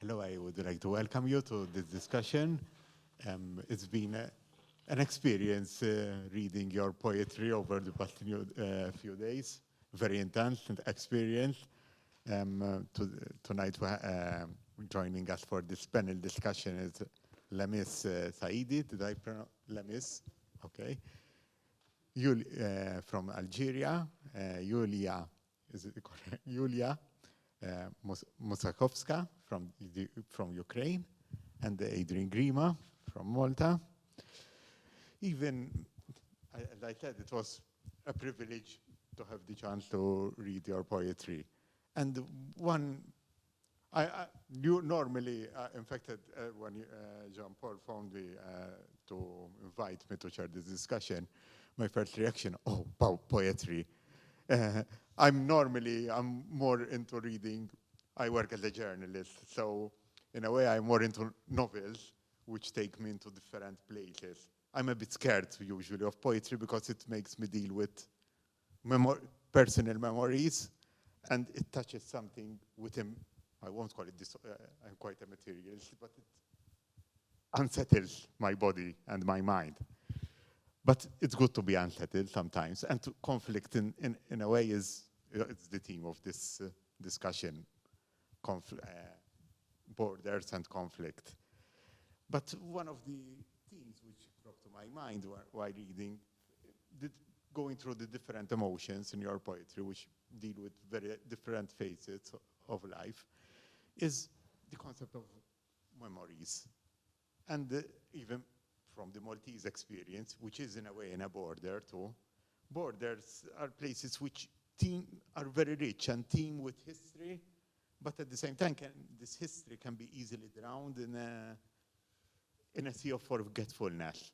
Hello, I would like to welcome you to this discussion. It's been an experience reading your poetry over the past few days. Very intense and experience. Tonight, joining us for this panel discussion is Lamis Saidi. Did I pronounce Lamis? Okay. From Algeria. Yulia, is it correct? Yulia Musakovska from Ukraine, and Adrian Grima from Malta. Even, as I said, it was a privilege to have the chance to read your poetry. And you normally, in fact, when Jean-Paul phoned me to invite me to share this discussion, my first reaction, oh, poetry. I'm more into reading. I work as a journalist, so in a way I'm more into novels, which take me into different places. I'm a bit scared usually of poetry because it makes me deal with personal memories, and it touches something with him. I won't call it this, I'm quite a materialist, but it unsettles my body and my mind. But it's good to be unsettled sometimes, and to conflict in a way it's the theme of this discussion, borders and conflict. But one of the themes which brought to my mind while reading, going through the different emotions in your poetry, which deal with very different phases of life, is the concept of memories. And even from the Maltese experience, which is in a way in a border too. Borders are places which are very rich and teem with history, but at the same time, this history can be easily drowned in a sea of forgetfulness.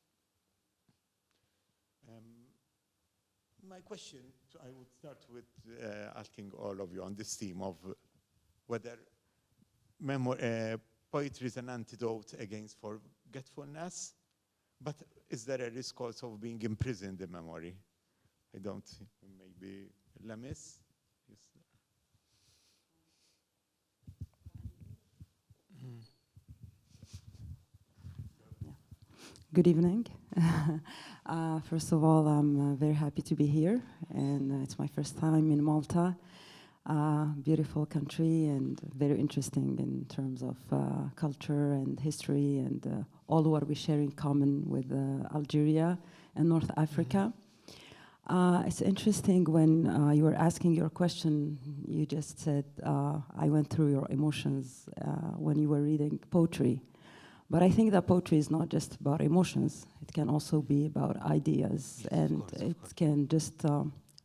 My question, I would start with asking all of you on this theme of whether poetry is an antidote against forgetfulness. But is there a risk also of being imprisoned in memory? I don't see. Maybe Lamis? Yes. Good evening. First of all, I'm very happy to be here, and it's my first time in Malta. Beautiful country and very interesting in terms of culture and history and all what we share in common with Algeria and North Africa. It's interesting when you were asking your question, you just said, I went through your emotions when you were reading poetry. But I think that poetry is not just about emotions. It can also be about ideas, yes, and it can just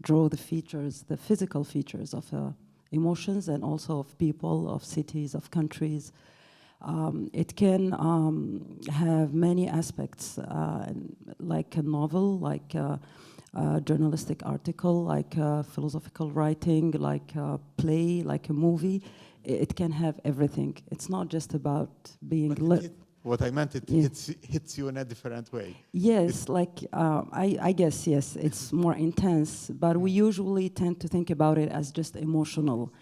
draw the features, the physical features of emotions and also of people, of cities, of countries. It can have many aspects, like a novel, like a journalistic article, like philosophical writing, like a play, like a movie. It can have everything. It's not just about being lit. What I meant, it hits you in a different way. Yes, I guess, yes, it's more intense, but we usually tend to think about it as just emotional.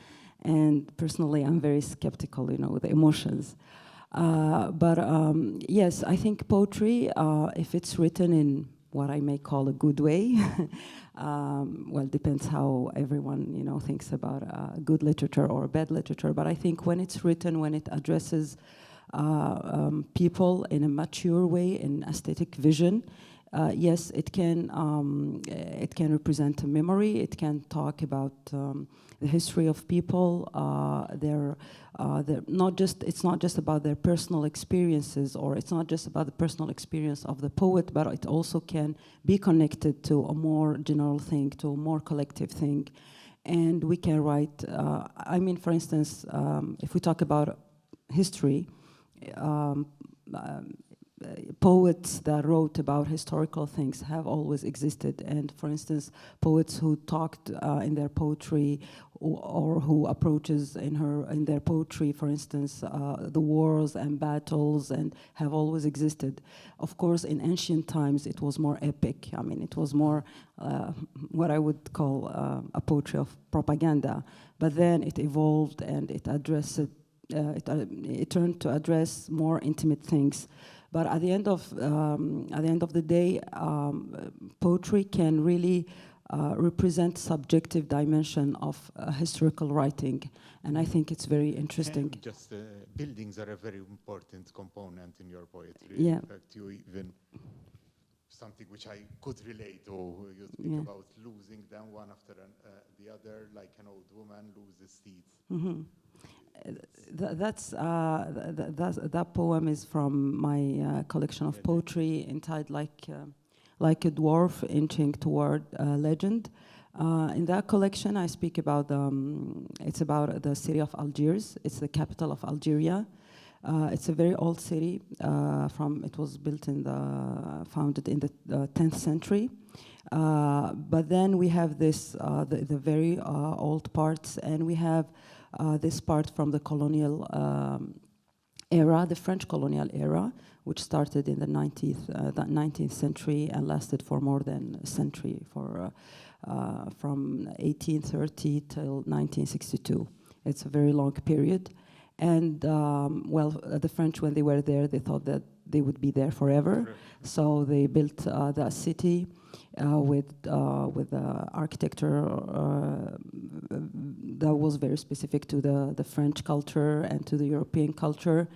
And personally, I'm very skeptical, with emotions. Yes, I think poetry, if it's written in what I may call a good way, well, depends how everyone, thinks about good literature or bad literature. But I think when it's written, when it addresses people in a mature way, in aesthetic vision. Yes, it can represent a memory. It can talk about the history of people. It's not just about their personal experiences, or it's not just about the personal experience of the poet, but it also can be connected to a more general thing, to a more collective thing. And we can write, for instance, if we talk about history, poets that wrote about historical things have always existed, and for instance, poets who talked in their poetry or who approaches in their poetry, for instance, the wars and battles, and have always existed. Of course, in ancient times, it was more epic. It was more what I would call a poetry of propaganda. But then it evolved and it addressed it turned to address more intimate things. But at the end of the day, poetry can really represent subjective dimension of historical writing, and I think it's very interesting. And just buildings are a very important component in your poetry. Yeah. In fact, you even something which I could relate to. You speak about losing them one after the other, like an old woman loses teeth. Mm-hmm. That poem is from my collection of poetry entitled like a dwarf inching toward legend. In that collection, I speak about it's about the city of Algiers. It's the capital of Algeria. It's a very old city. It was founded in the 10th century. But then we have the very old parts, and we have this part from the colonial era, the French colonial era, which started in the 19th century and lasted for more than a century, from 1830 till 1962. It's a very long period. And the French, when they were there, they thought that they would be there forever. So they built that city with architecture that was very specific to the French culture and to the European culture.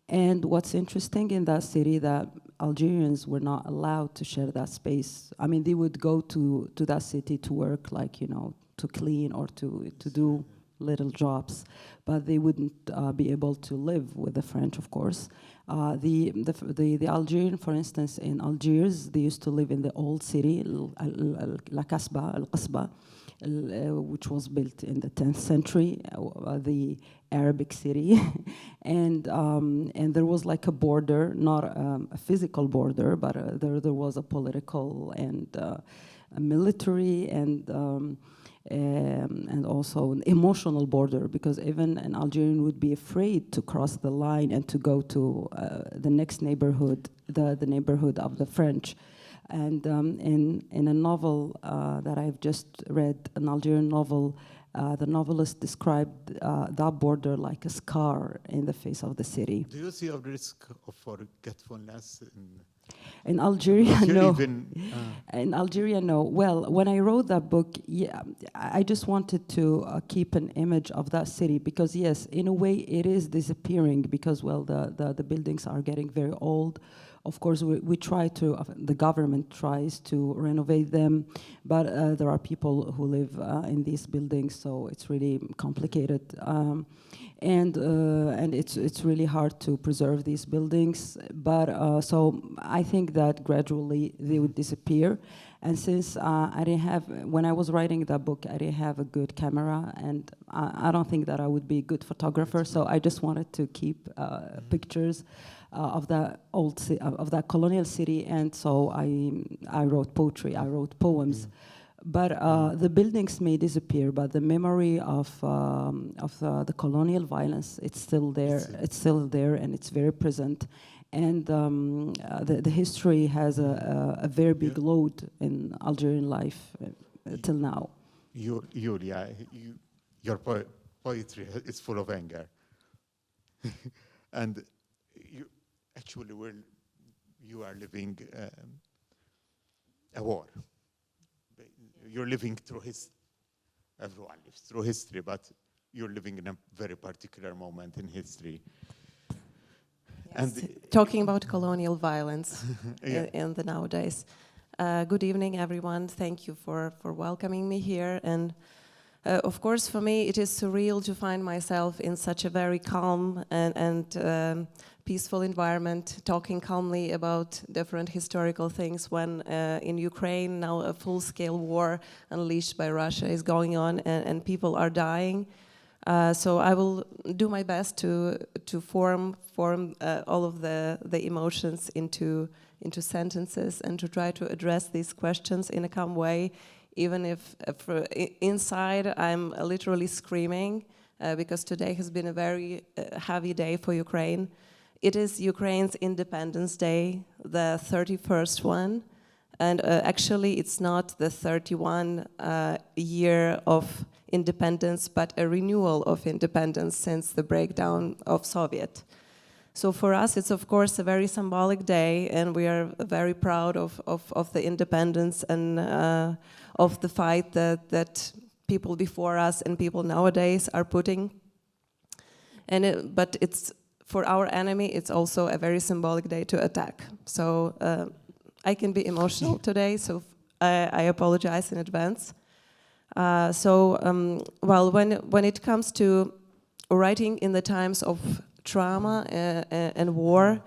And what's interesting in that city, that Algerians were not allowed to share that space. I mean, they would go to that city to work, like, to clean or to do little jobs, but they wouldn't be able to live with the French, of course. The Algerian, for instance, in Algiers, they used to live in the old city, La Casbah, Al-Qasbah, which was built in the 10th century, the Arabic city. and there was like a border, not a physical border, but there was a political and a military and also an emotional border, because even an Algerian would be afraid to cross the line and to go to the next neighborhood, the neighborhood of the French. And in a novel that I've just read, an Algerian novel, the novelist described that border like a scar in the face of the city. Do you see a risk of forgetfulness in Algeria? No. In Algeria, no. Well, when I wrote that book, yeah, I just wanted to keep an image of that city, because yes, in a way it is disappearing, because, well, the buildings are getting very old. Of course, we try to, the government tries to renovate them, but there are people who live in these buildings, so it's really complicated. And it's really hard to preserve these buildings. But so I think that gradually they would disappear. And since I didn't have, when I was writing that book, I didn't have a good camera, and I don't think that I would be a good photographer, so I just wanted to keep pictures of that of that colonial city, and so I wrote poetry, I wrote poems. But the buildings may disappear, but the memory of the colonial violence, it's still there. It's still there, and it's very present. And the history has a very big load in Algerian life till now. Julia, your poetry is full of anger. And actually, you are living a war. You're living through history. Everyone lives through history, but you're living in a very particular moment in history. Yes. And talking about colonial violence in the nowadays. Good evening, everyone. Thank you for welcoming me here. And of course, for me, it is surreal to find myself in such a very calm and peaceful environment, talking calmly about different historical things when in Ukraine now a full-scale war unleashed by Russia is going on, and people are dying. So I will do my best to form all of the emotions into sentences, and to try to address these questions in a calm way, even if inside I'm literally screaming, because today has been a very heavy day for Ukraine. It is Ukraine's Independence Day, the 31st one. And actually, it's not the 31 year of independence, but a renewal of independence since the breakdown of Soviet. So for us, it's of course a very symbolic day, and we are very proud of the independence and of the fight that people before us and people nowadays are putting. And but it's for our enemy, it's also a very symbolic day to attack. So I can be emotional today, so I apologize in advance. Well, when it comes to writing in the times of trauma and war,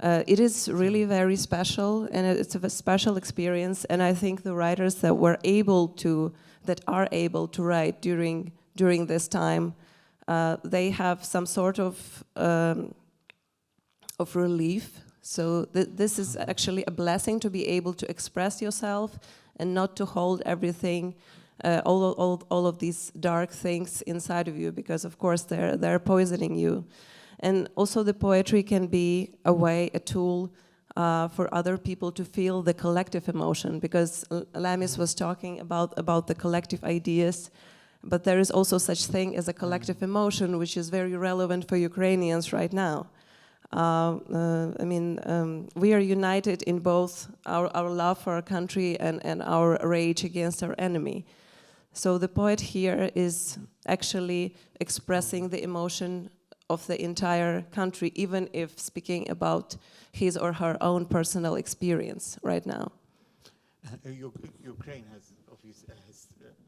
it is really very special, and it's a special experience. And I think the writers that are able to write during this time, they have some sort of relief. So this is actually a blessing to be able to express yourself and not to hold everything, all of these dark things inside of you, because of course they're poisoning you. And also the poetry can be a way, a tool for other people to feel the collective emotion, because Lamis was talking about the collective ideas, but there is also such thing as a collective emotion, which is very relevant for Ukrainians right now. We are united in both our love for our country and our rage against our enemy. So the poet here is actually expressing the emotion of the entire country, even if speaking about his or her own personal experience right now. Ukraine has obviously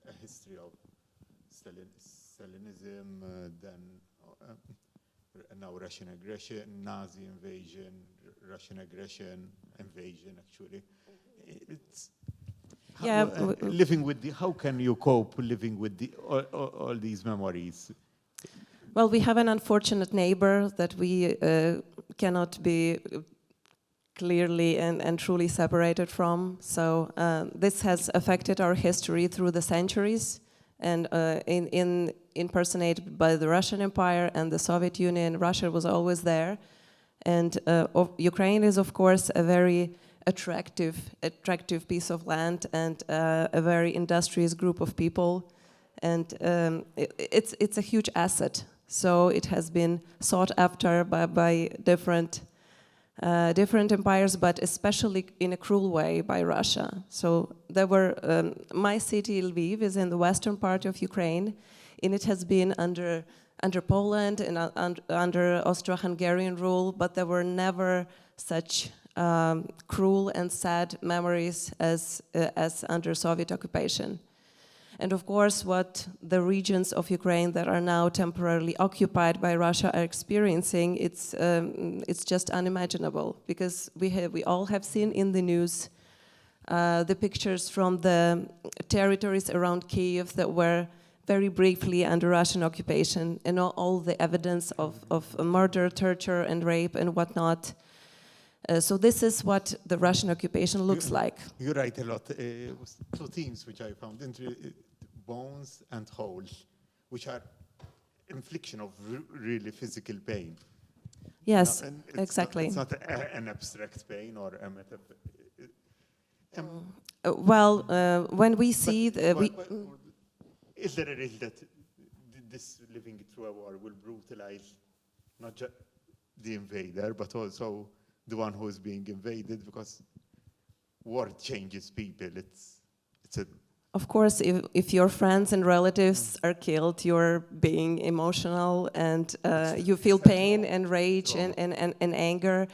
a history of Stalinism, then now Russian aggression, Nazi invasion, Russian invasion actually. It's living with how can you cope living with all these memories? Well, we have an unfortunate neighbor that we cannot be clearly and truly separated from. So this has affected our history through the centuries, and impersonated by the Russian Empire and the Soviet Union. Russia was always there, and Ukraine is of course a very attractive piece of land and a very industrious group of people, and it's a huge asset. So it has been sought after by different empires, but especially in a cruel way by Russia. So there were, my city Lviv is in the western part of Ukraine, and it has been under Poland and under Austro-Hungarian rule, but there were never such cruel and sad memories as under Soviet occupation. And of course, what the regions of Ukraine that are now temporarily occupied by Russia are experiencing, it's just unimaginable, because we all have seen in the news the pictures from the territories around Kyiv that were very briefly under Russian occupation, and all the evidence of murder, torture, and rape and whatnot. So this is what the Russian occupation looks like. You write a lot. Two themes which I found interesting: bones and holes, which are infliction of really physical pain. Yes, exactly. It's not an abstract pain or a metaphor. When we see is there a risk that this living through a war will brutalize not just the invader, but also the one who is being invaded, because war changes people. Of course, if your friends and relatives are killed, you're being emotional and you feel pain and rage and anger.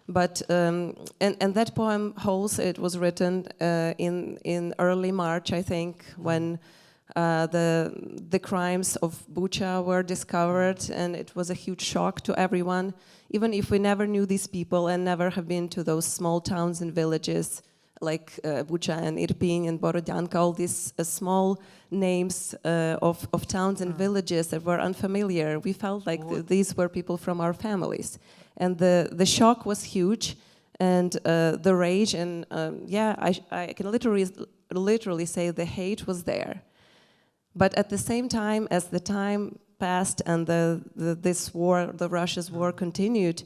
But and that poem Holes, it was written in early March, I think, when the crimes of Bucha were discovered, and it was a huge shock to everyone. Even if we never knew these people and never have been to those small towns and villages like Bucha and Irpin and Borodyanka, all these small names of towns and villages that were unfamiliar, we felt like these were people from our families. And the shock was huge, and the rage, and I can literally say the hate was there. But at the same time, as the time passed and this war, the Russia's war continued,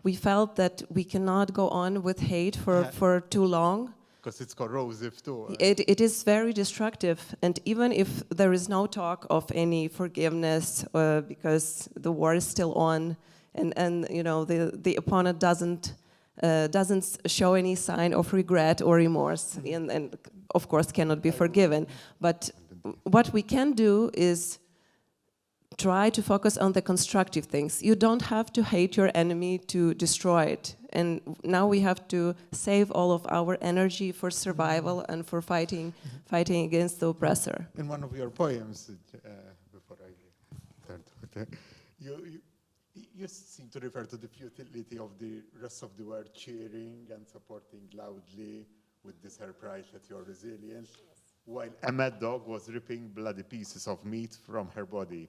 we felt that we cannot go on with hate for too long. Because it's corrosive too. It is very destructive, and even if there is no talk of any forgiveness because the war is still on, and you know the opponent doesn't show any sign of regret or remorse, and of course cannot be forgiven. But what we can do is try to focus on the constructive things. You don't have to hate your enemy to destroy it. And now we have to save all of our energy for survival and for fighting against the oppressor. In one of your poems, before I turn to it, you seem to refer to the futility of the rest of the world cheering and supporting loudly with this her pride that you're resilient, while a mad dog was ripping bloody pieces of meat from her body.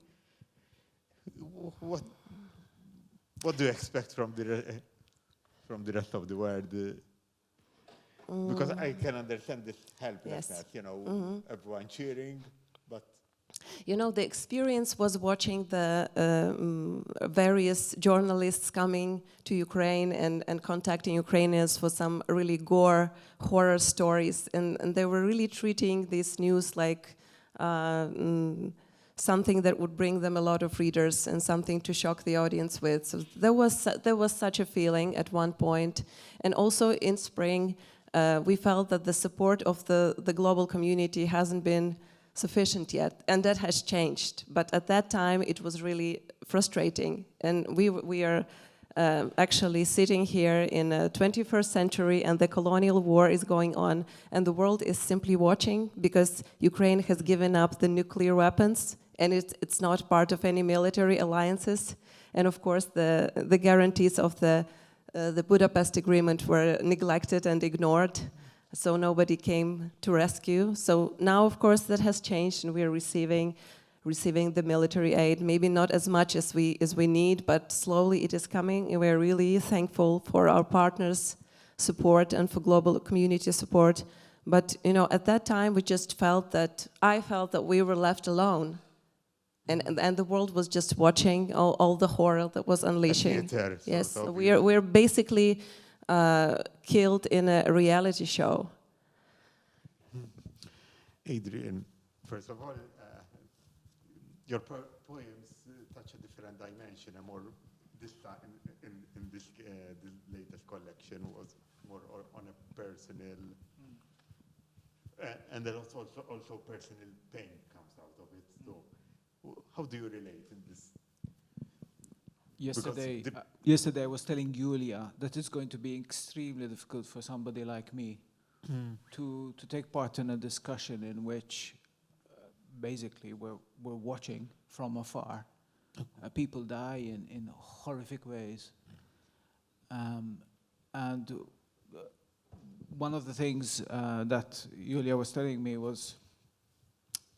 What do you expect from the rest of the world? Because I can understand this helplessness, you know, everyone cheering, but... You know, the experience was watching the various journalists coming to Ukraine and contacting Ukrainians for some really gore horror stories, and they were really treating this news like something that would bring them a lot of readers and something to shock the audience with. So there was such a feeling at one point. And also in spring, we felt that the support of the global community hasn't been sufficient yet, and that has changed. But at that time, it was really frustrating. And we are actually sitting here in the 21st century, and the colonial war is going on, and the world is simply watching because Ukraine has given up the nuclear weapons, and it's not part of any military alliances. And of course, the guarantees of the Budapest Agreement were neglected and ignored, so nobody came to rescue. So now, of course, that has changed, and we are receiving the military aid, maybe not as much as we need, but slowly it is coming, and we're really thankful for our partners' support and for global community support. But you know, at that time, I felt that we were left alone. And the world was just watching all the horror that was unleashing. Yes, so we're basically killed in a reality show. Adrian, first of all, your poems touch a different dimension, and more this time in this latest collection was more on a personal, and there was also personal pain comes out of it. So, how do you relate in this? Yesterday I was telling Julia that it's going to be extremely difficult for somebody like me to take part in a discussion in which basically we're watching from afar. People die in horrific ways. And one of the things that Julia was telling me was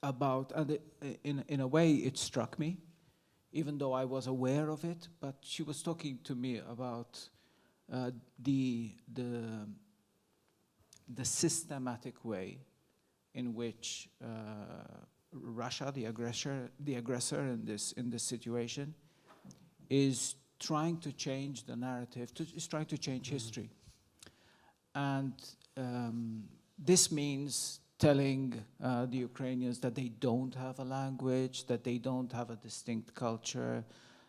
about, and in a way it struck me, even though I was aware of it, but she was talking to me about the systematic way in which Russia, the aggressor in this situation, is trying to change the narrative, is trying to change history. And this means telling the Ukrainians that they don't have a language, that they don't have a distinct culture,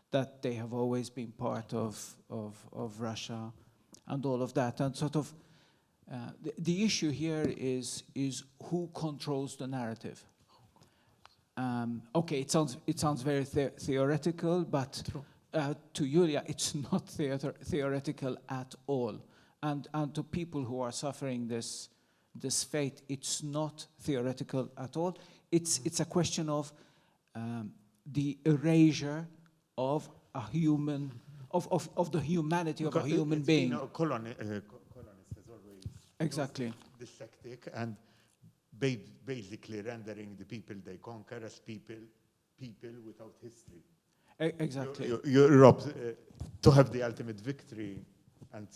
that they have always been part of Russia, and all of that. And sort of the issue here is who controls the narrative. Okay, it sounds very theoretical, but to Julia, it's not theoretical at all. And to people who are suffering this fate, it's not theoretical at all. It's a question of the erasure of a human, of the humanity of a human being. Colonists has always exactly dissecting and basically rendering the people they conquer as people without history. Exactly. Europe to have the ultimate victory, and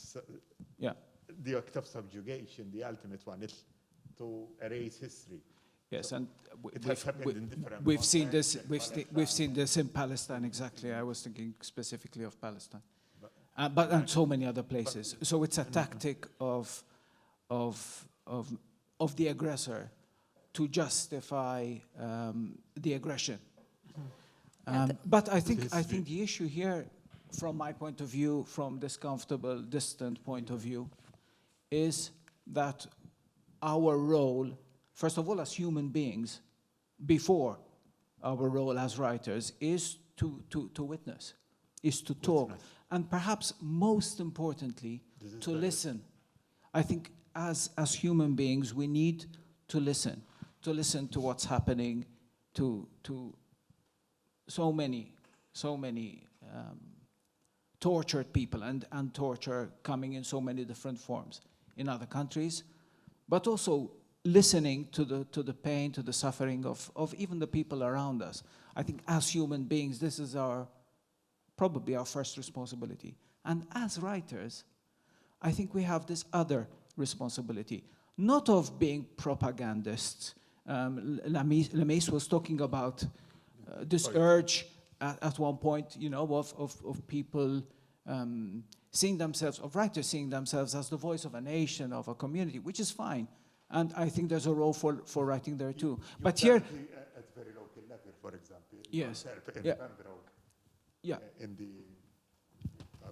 the act of subjugation, the ultimate one, is to erase history. Yes, so and we've seen this. We've seen this in Palestine. Exactly, I was thinking specifically of Palestine, but and so many other places. So it's a tactic of of the aggressor to justify the aggression. But I think the issue here, from my point of view, from this comfortable, distant point of view, is that our role, first of all, as human beings, before our role as writers, is to witness, is to talk, and perhaps most importantly, to listen. I think as human beings, we need to listen to what's happening to so many tortured people and torture coming in so many different forms in other countries, but also listening to the pain, to the suffering of even the people around us. I think as human beings, this is probably our first responsibility. And as writers, I think we have this other responsibility, not of being propagandists. Lamis was talking about this urge at one point, of people seeing themselves, of writers seeing themselves as the voice of a nation, of a community, which is fine. And I think there's a role for writing there too. But here, at very local level, for example, yes, in yeah, Pembroke, yeah, in the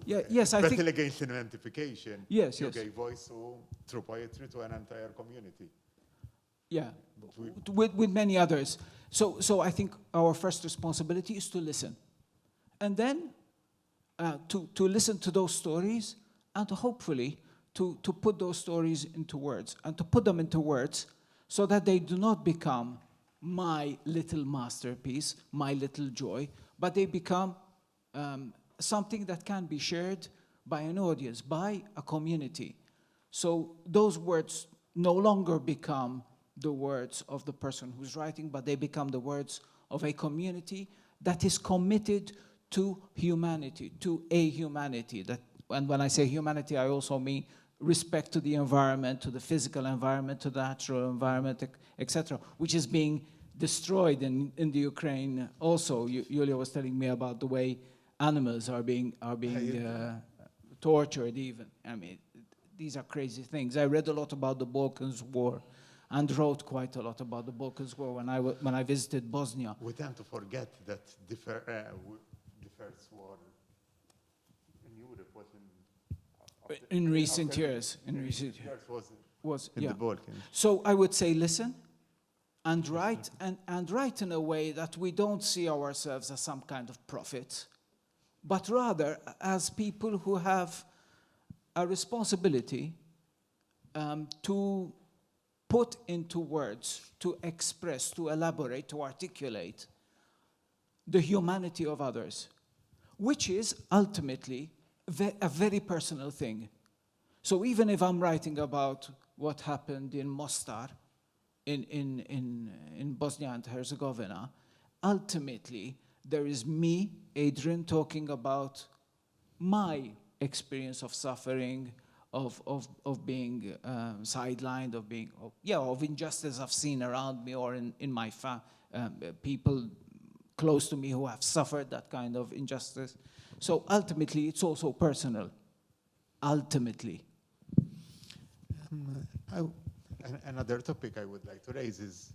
yes, I think battle against identification, yes, you yes, gave voice through poetry to an entire community. yeah, with many others. So I think our first responsibility is to listen, and then to listen to those stories, and to hopefully to put those stories into words, and to put them into words so that they do not become my little masterpiece, my little joy, but they become something that can be shared by an audience, by a community. So those words no longer become the words of the person who's writing, but they become the words of a community that is committed to humanity, to a humanity. And when I say humanity, I also mean respect to the environment, to the physical environment, to the natural environment, etc., which is being destroyed in the Ukraine also. Yulia was telling me about the way animals are being tortured even. I mean, these are crazy things. I read a lot about the Balkans War and wrote quite a lot about the Balkans War when I visited Bosnia. We tend to forget that the first war in Europe was in recent years. Was in the Balkans. So I would say listen and write, and write in a way that we don't see ourselves as some kind of prophets, but rather as people who have a responsibility to put into words, to express, to elaborate, to articulate the humanity of others, which is ultimately a very personal thing. So even if I'm writing about what happened in Mostar, in Bosnia and Herzegovina, ultimately there is me, Adrian, talking about my experience of suffering, of being sidelined, of injustice I've seen around me or in my people close to me who have suffered that kind of injustice. So ultimately, it's also personal. Ultimately. Another topic I would like to raise is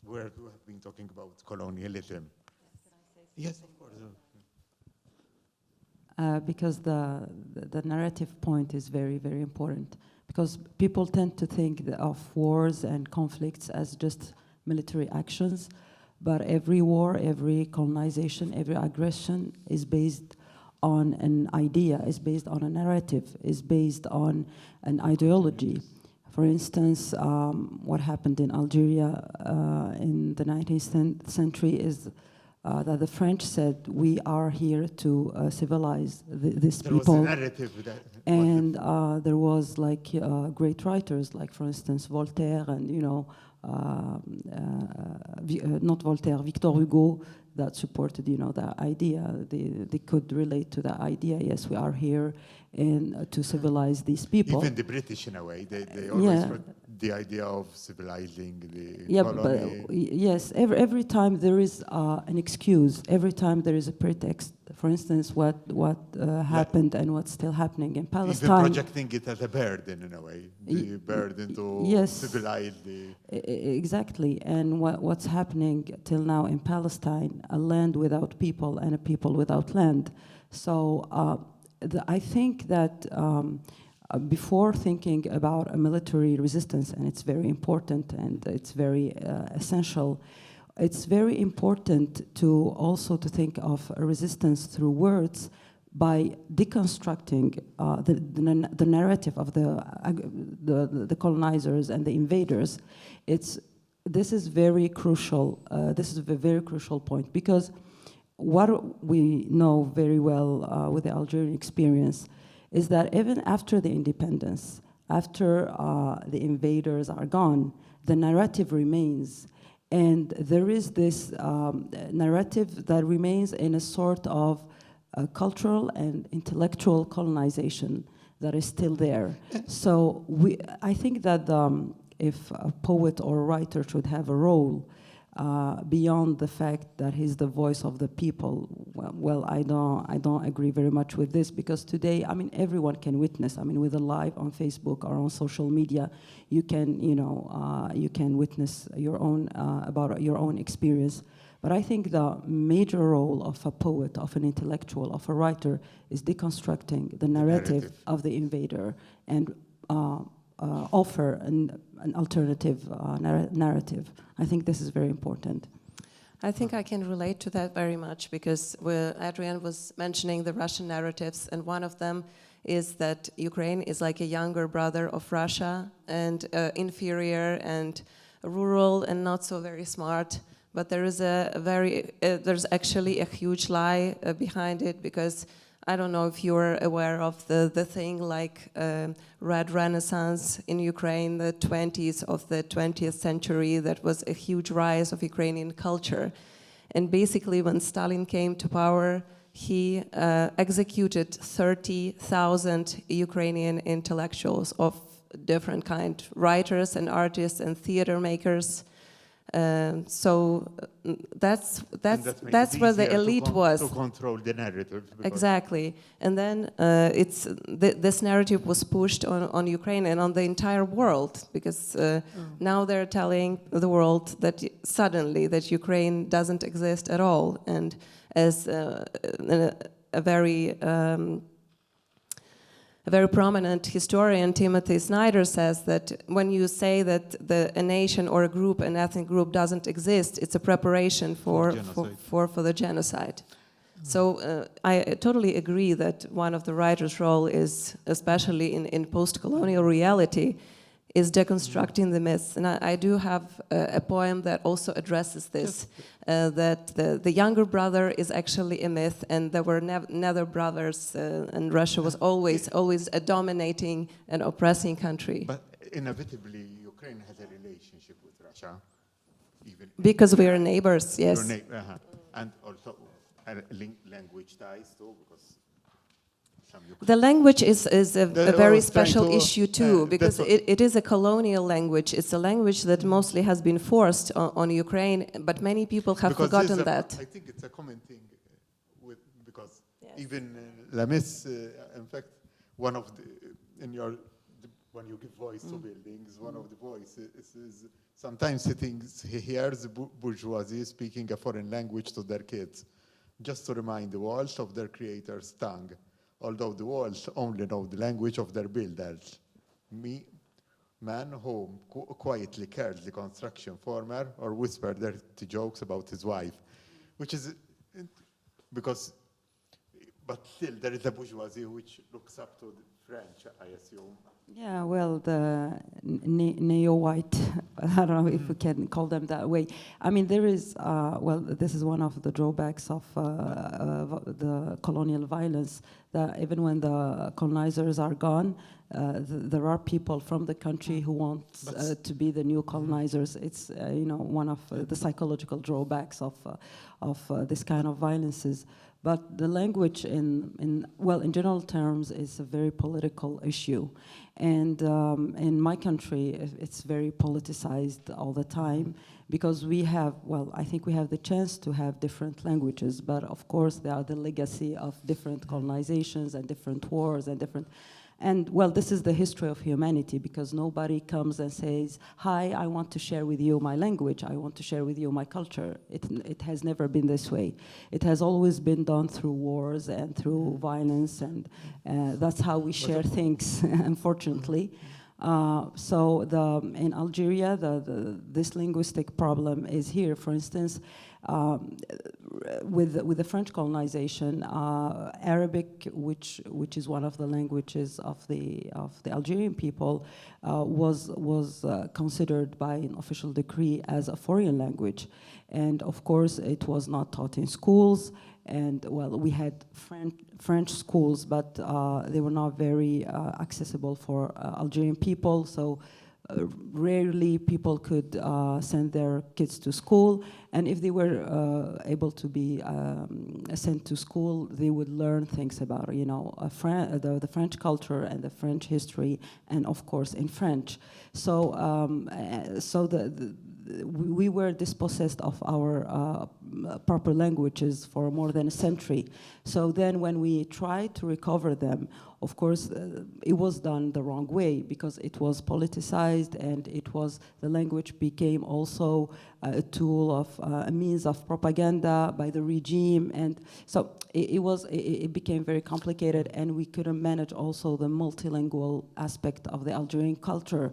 where we have been talking about colonialism. Yes, of course. Because the narrative point is very, very important. Because people tend to think of wars and conflicts as just military actions, but every war, every colonization, every aggression is based on an idea, is based on a narrative, is based on an ideology. For instance, what happened in Algeria in the 19th century is that the French said, we are here to civilize these people. There was a narrative that and there was like great writers, like for instance Voltaire and not Voltaire, Victor Hugo, that supported the idea. They could relate to the idea. Yes, we are here and to civilize these people. even the British, in a way, they always put the idea of civilizing the colony. But yes, every time there is an excuse, every time there is a pretext for instance, what happened and what's still happening in Palestine. Even projecting it as a burden in a way, the burden to yes, civilize the... Exactly, and what's happening till now in Palestine, a land without people and a people without land. So I think that before thinking about a military resistance, and it's very important and it's very essential, it's very important to also to think of a resistance through words by deconstructing the narrative of the colonizers and the invaders. This is very crucial. This is a very crucial point, because what we know very well with the Algerian experience is that even after the independence, after the invaders are gone, the narrative remains. And there is this narrative that remains in a sort of cultural and intellectual colonization that is still there. So I think that if a poet or a writer should have a role beyond the fact that he's the voice of the people, well, I don't agree very much with this, because today, I mean, everyone can witness. I mean, with a live on Facebook or on social media, you can, you can witness your own about your own experience. But I think the major role of a poet, of an intellectual, of a writer, is deconstructing the narrative of the invader and offer an alternative narrative. I think this is very important. I think I can relate to that very much, because Adrian was mentioning the Russian narratives, and one of them is that Ukraine is like a younger brother of Russia, and inferior and rural and not so very smart. But there is there's actually a huge lie behind it, because I don't know if you're aware of the thing like Red Renaissance in Ukraine, the 20s of the 20th century. That was a huge rise of Ukrainian culture. And basically when Stalin came to power, he executed 30,000 Ukrainian intellectuals of different kind, writers and artists and theater makers. So that's where the elite was. To control the narrative. Exactly. And then this narrative was pushed on Ukraine and on the entire world, because now they're telling the world that suddenly that Ukraine doesn't exist at all. And as a very prominent historian, Timothy Snyder, says that when you say that a nation or a group, an ethnic group doesn't exist, it's a preparation for the genocide. So I totally agree that one of the writer's role is, especially in post-colonial reality, is deconstructing the myths. And I do have a poem that also addresses this, that the younger brother is actually a myth, and there were never brothers, and Russia was always a dominating and oppressing country. But inevitably, Ukraine has a relationship with Russia. Because we are neighbors, yes. And also language ties too, because the language is a very special issue too, because it is a colonial language. It's a language that mostly has been forced on Ukraine, but many people have forgotten that. I think it's a common thing, because even Lamis, in fact, one of when you give voice to buildings, one of the voices is sometimes he hears bourgeoisie speaking a foreign language to their kids, just to remind the walls of their creator's tongue. Although the walls only know the language of their builders. Man who quietly cares the construction former or whisper dirty jokes about his wife, which is but still there is a bourgeoisie which looks up to the French, I assume. Yeah, well, the neo-white, I don't know if we can call them that way. I mean, there is, well, this is one of the drawbacks of the colonial violence, that even when the colonizers are gone, there are people from the country who want to be the new colonizers. It's, one of the psychological drawbacks of this kind of violences. But the language in general terms is a very political political issue. And in my country, it's very politicized all the time because we have, well, I think we have the chance to have different languages, but of course they are the legacy of different colonizations and different wars and different. And well, this is the history of humanity because nobody comes and says, hi, I want to share with you my language, I want to share with you my culture. It has never been this way. It has always been done through wars and through violence, and that's how we share things, unfortunately. So in Algeria, this linguistic problem is here. For instance, with the French colonization, Arabic, which is one of the languages of the Algerian people, was considered by an official decree as a foreign language, and of course it was not taught in schools. And well, we had French schools, but they were not very accessible for Algerian people. So rarely people could send their kids to school, and if they were able to be sent to school, they would learn things about, you know, the French culture and the French history, and of course in French. So we were dispossessed of our proper languages for more than a century. So then when we tried to recover them, of course, it was done the wrong way because it was politicized, and the language became also a tool of, a means of propaganda by the regime. And so it became very complicated, and we couldn't manage also the multilingual aspect of the Algerian culture.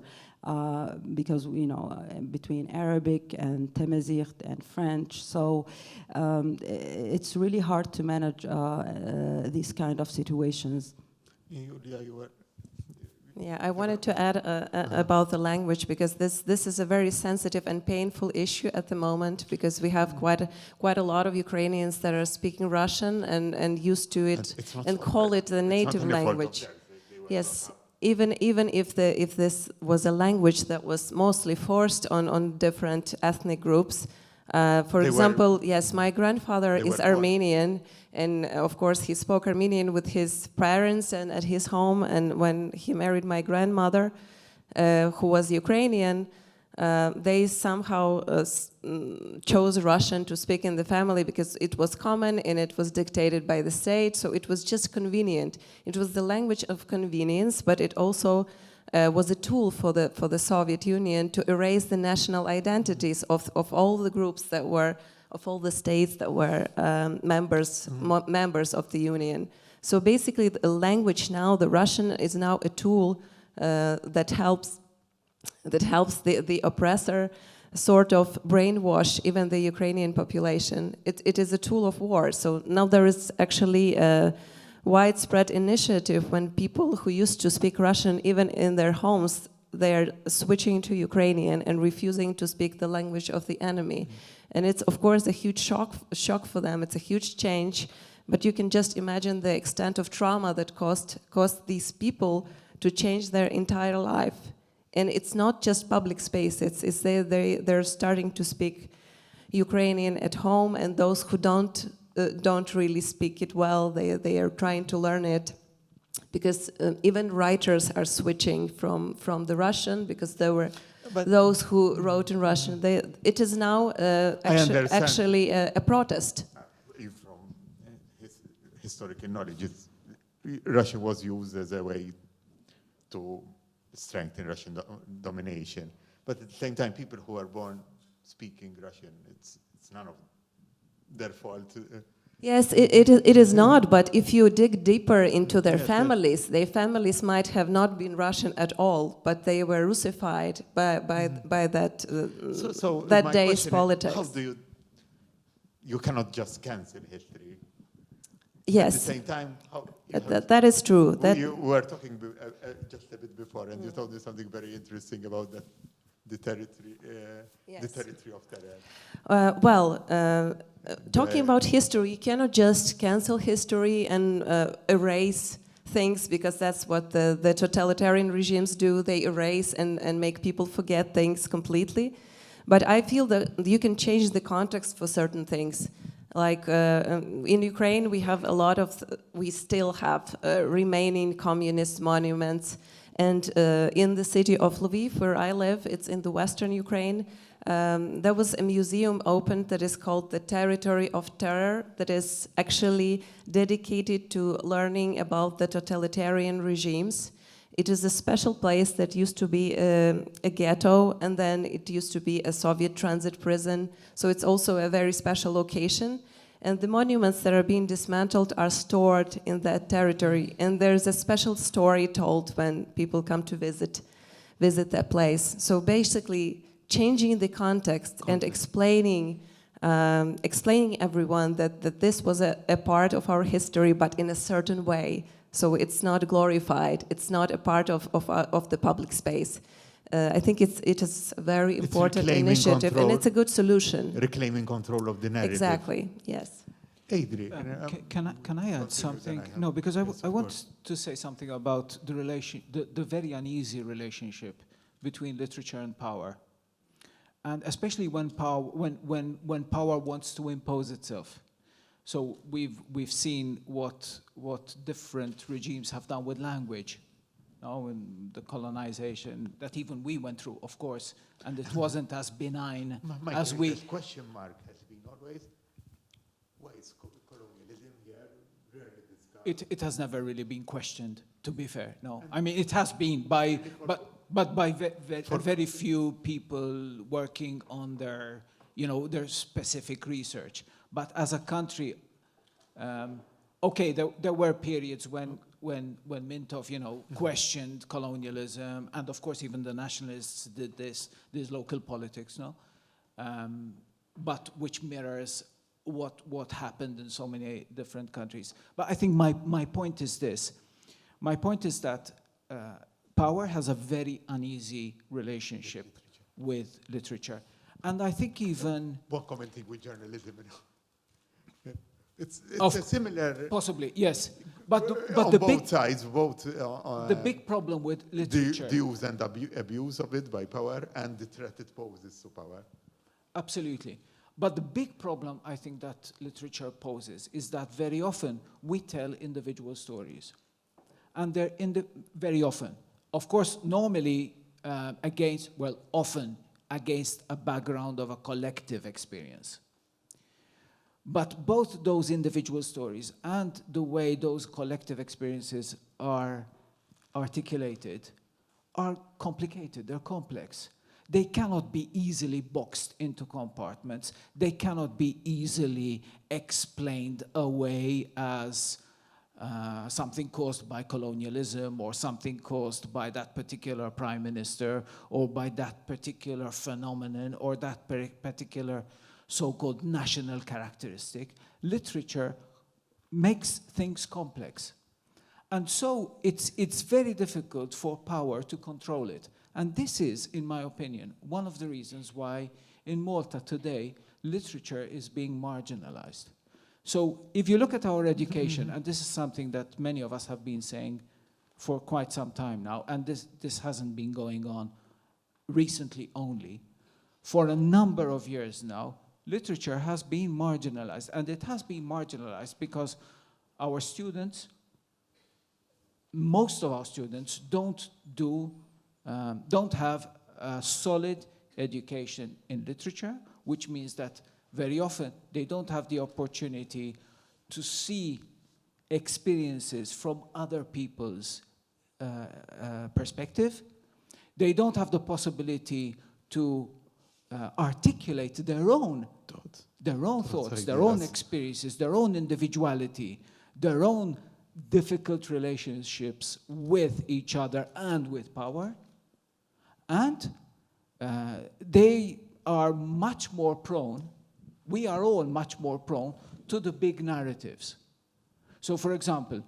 Because, you know, between Arabic and Tamazight and French, so it's really hard to manage these kind of situations. Yeah, I wanted to add about the language, because this is a very sensitive and painful issue at the moment, because we have quite a lot of Ukrainians that are speaking Russian and used to it and call it the native language. Yes. Even if this was a language that was mostly forced on different ethnic groups. For example, yes, my grandfather is Armenian, and of course he spoke Armenian with his parents and at his home, and when he married my grandmother, who was Ukrainian, they somehow chose Russian to speak in the family because it was common and it was dictated by the state, so it was just convenient. It was the language of convenience, but it also was a tool for the Soviet Union to erase the national identities of all the groups that were, of all the states that were members of the Union. So basically the language now, the Russian, is now a tool that helps the oppressor sort of brainwash even the Ukrainian population. It is a tool of war. So now there is actually a widespread initiative when people who used to speak Russian, even in their homes, they are switching to Ukrainian and refusing to speak the language of the enemy. And it's, of course, a huge shock for them. It's a huge change. But you can just imagine the extent of trauma that caused these people to change their entire life. And it's not just public space, it's they're starting to speak Ukrainian at home, and those who don't really speak it well, they are trying to learn it. Because even writers are switching from the Russian, because there were those who wrote in Russian. It is now actually a protest. From historical knowledge, Russian was used as a way to strengthen Russian domination, but at the same time, people who are born speaking Russian, it's none of their fault. Yes, it is not, but if you dig deeper into their families might have not been Russian at all, but they were Russified by that that day's politics. How do you cannot just cancel history? Yes. At the same time, that is true. You were talking just a bit before, and you told me something very interesting about the territory, yes. The territory of Terran. Talking about history, you cannot just cancel history and erase things, because that's what the totalitarian regimes do. They erase and make people forget things completely. But I feel that you can change the context for certain things. Like in Ukraine, we still have remaining communist monuments. And in the city of Lviv, where I live, it's in the western Ukraine, there was a museum opened that is called the Territory of Terror, that is actually dedicated to learning about the totalitarian regimes. It is a special place that used to be a ghetto, and then it used to be a Soviet transit prison. So it's also a very special location. And the monuments that are being dismantled are stored in that territory. And there's a special story told when people come to visit that place. So basically, changing the context and explaining everyone that this was a part of our history, but in a certain way. So it's not glorified. It's not a part of the public space. I think it is a very important initiative, and it's a good solution. Reclaiming control of the narrative. Exactly. Yes. Adrian, Can I add something? No, because I want to say something about the very uneasy relationship between literature and power, and especially when power wants to impose itself. So we've seen what different regimes have done with language, in the colonization that even we went through, of course, and it wasn't as benign as we. The question mark has been always, why is colonialism here rarely discussed? It has never really been questioned, to be fair. No, I mean it has been but by very few people working on their specific research. But as a country, okay, there were periods when Mintov, questioned colonialism, and of course even the nationalists did these local politics, but which mirrors what happened in so many different countries. But I think my point is this. My point is that power has a very uneasy relationship with literature. And I think even... What commenting with journalism? It's a similar... Possibly, yes. But on both sides, the big problem with literature... The use and abuse of it by power and the threat it poses to power. Absolutely. But the big problem, I think, that literature poses is that very often we tell individual stories. And they're very often. Of course, normally often against a background of a collective experience. But both those individual stories and the way those collective experiences are articulated are complicated, they're complex. They cannot be easily boxed into compartments. They cannot be easily explained away as something caused by colonialism or something caused by that particular prime minister or by that particular phenomenon or that particular so-called national characteristic. Literature makes things complex. And so it's very difficult for power to control it. And this is, in my opinion, one of the reasons why in Malta today, literature is being marginalized. So if you look at our education, and this is something that many of us have been saying for quite some time now, and this hasn't been going on recently only, for a number of years now, literature has been marginalized. And it has been marginalized because our students, most of our students, don't have a solid education in literature, which means that very often they don't have the opportunity to see experiences from other people's perspective. They don't have the possibility to articulate their own thoughts, their own experiences, their own individuality, their own difficult relationships with each other and with power. And they are much more prone, we are all much more prone to the big narratives. So for example,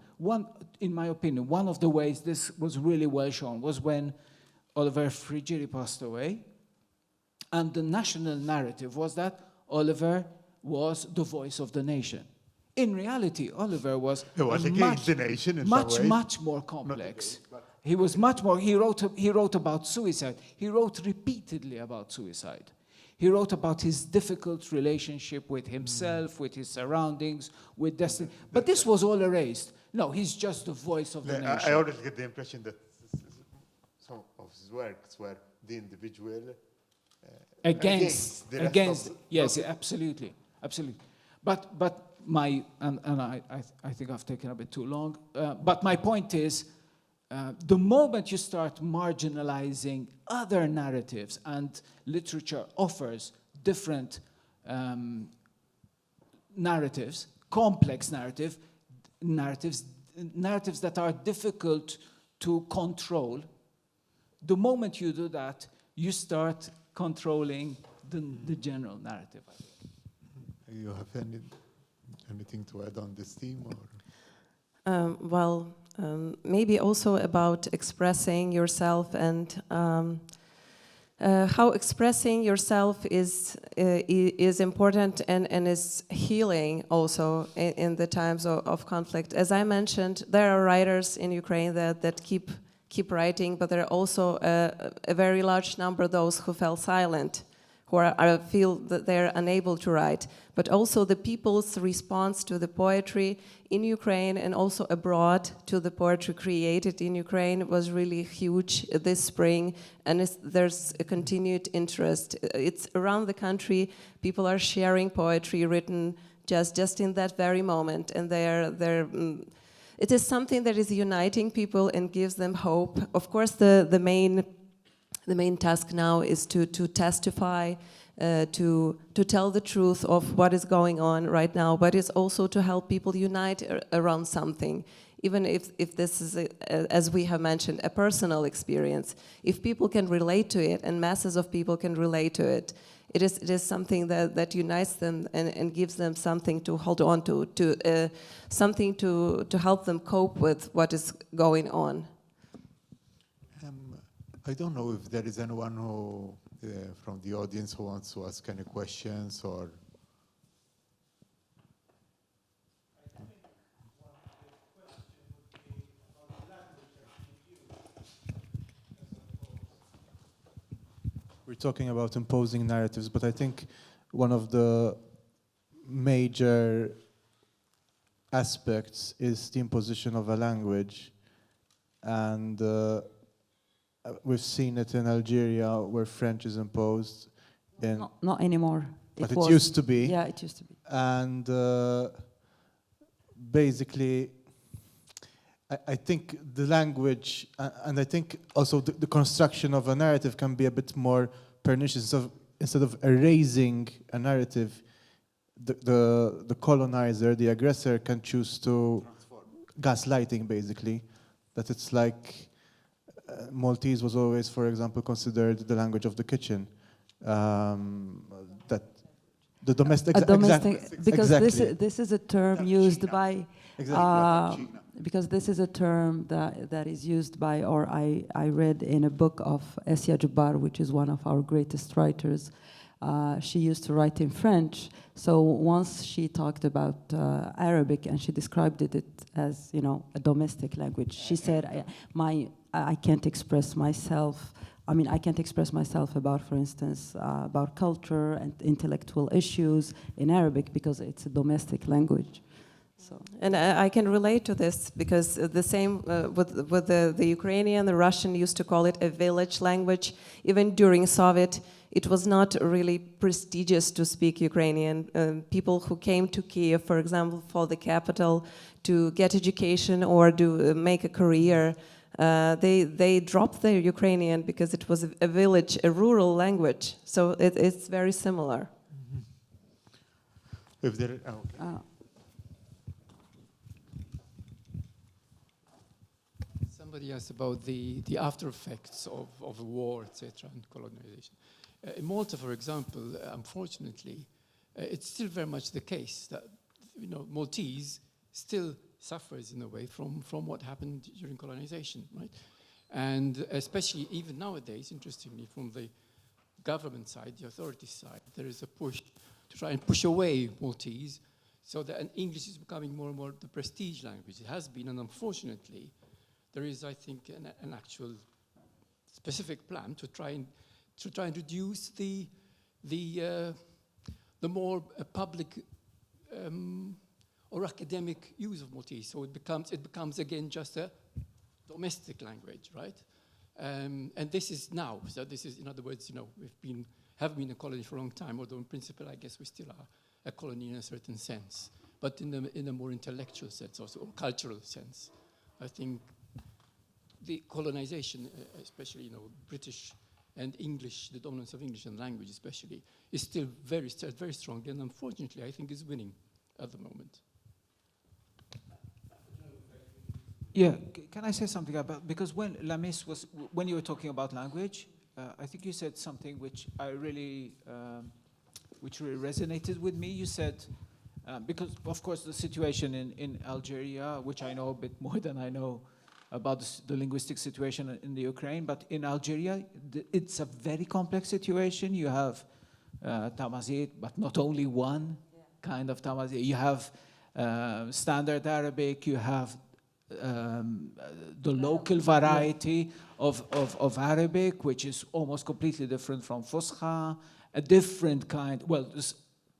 in my opinion, one of the ways this was really well shown was when Oliver Frigeri passed away, and the national narrative was that Oliver was the voice of the nation. In reality, Oliver was against the nation in some ways. Much more complex. He was much more, he wrote about suicide. He wrote repeatedly about suicide. He wrote about his difficult relationship with himself, with his surroundings, with destiny. But this was all erased. No, he's just the voice of the nation. I always get the impression that some of his works were the individual against the rest of yes, absolutely, absolutely. But my and I think I've taken a bit too long. But my point is, the moment you start marginalizing other narratives, and literature offers different narratives, complex narratives that are difficult to control, the moment you do that, you start controlling the general narrative, I think. You have anything to add on this theme? Or? Maybe also about expressing yourself and how expressing yourself is important and is healing also in the times of conflict. As I mentioned, there are writers in Ukraine that keep writing, but there are also a very large number of those who fell silent, who feel that they're unable to write. But also the people's response to the poetry in Ukraine and also abroad to the poetry created in Ukraine was really huge this spring, and there's a continued interest. It's around the country, people are sharing poetry written just in that very moment, and it is something that is uniting people and gives them hope. Of course, the main task now is to testify, to tell the truth of what is going on right now, but it's also to help people unite around something. Even if this is, as we have mentioned, a personal experience, if people can relate to it and masses of people can relate to it, it is something that unites them and gives them something to hold on to something to help them cope with what is going on. I don't know if there is anyone who, from the audience who wants to ask any questions or... We're talking about imposing narratives, but I think one of the major aspects is the imposition of a language. And we've seen it in Algeria, where French is imposed. Not anymore. But it used to be. Yeah, it used to be. And basically, I think the language, and I think also the construction of a narrative can be a bit more pernicious. So instead of erasing a narrative, the colonizer, the aggressor, can choose to gaslighting, basically. That it's like Maltese was always, for example, considered the language of the kitchen. That the domestic, because exactly. this is a term used by. Exactly. Because this is a term that is used by, or I read in a book of Essia Jabbar, which is one of our greatest writers. She used to write in French, so once she talked about Arabic and she described it as, a domestic language. She said, I can't express myself. I mean, I can't express myself about, for instance, about culture and intellectual issues in Arabic because it's a domestic language. So. And I can relate to this because the same with the Ukrainian, the Russian used to call it a village language. Even during Soviet, it was not really prestigious to speak Ukrainian. People who came to Kiev, for example, for the capital, to get education or to make a career, they dropped their Ukrainian because it was a village, a rural language. So it's very similar. Mm-hmm. If there, okay. Somebody asked about the after effects of the war, etc., and colonization. In Malta, for example, unfortunately, it's still very much the case that Maltese still suffers in a way from what happened during colonization, right? And especially even nowadays, interestingly, from the government side, the authorities side, there is a push to try and push away Maltese, so that English is becoming more and more the prestige language. It has been, and unfortunately, there is, I think, an actual specific plan to try and reduce the the more public or academic use of Maltese. So it becomes again just a domestic language, right? And this is now. So this is, in other words, you know, have been a colony for a long time, although in principle, I guess we still are a colony in a certain sense, but in a more intellectual sense also, or cultural sense. I think the colonization, especially, you know, British and English, the dominance of English and language especially, is still very strong, and unfortunately, I think is winning at the moment. Yeah, can I say something about, because when Lamis was, when you were talking about language, I think you said something which which really resonated with me. You said, because of course the situation in Algeria, which I know a bit more than I know about the linguistic situation in the Ukraine, but in Algeria, it's a very complex situation. You have Tamazight, but not only one kind of Tamazight. You have Standard Arabic, you have the local variety of Arabic, which is almost completely different from Fusha, a different kind, well,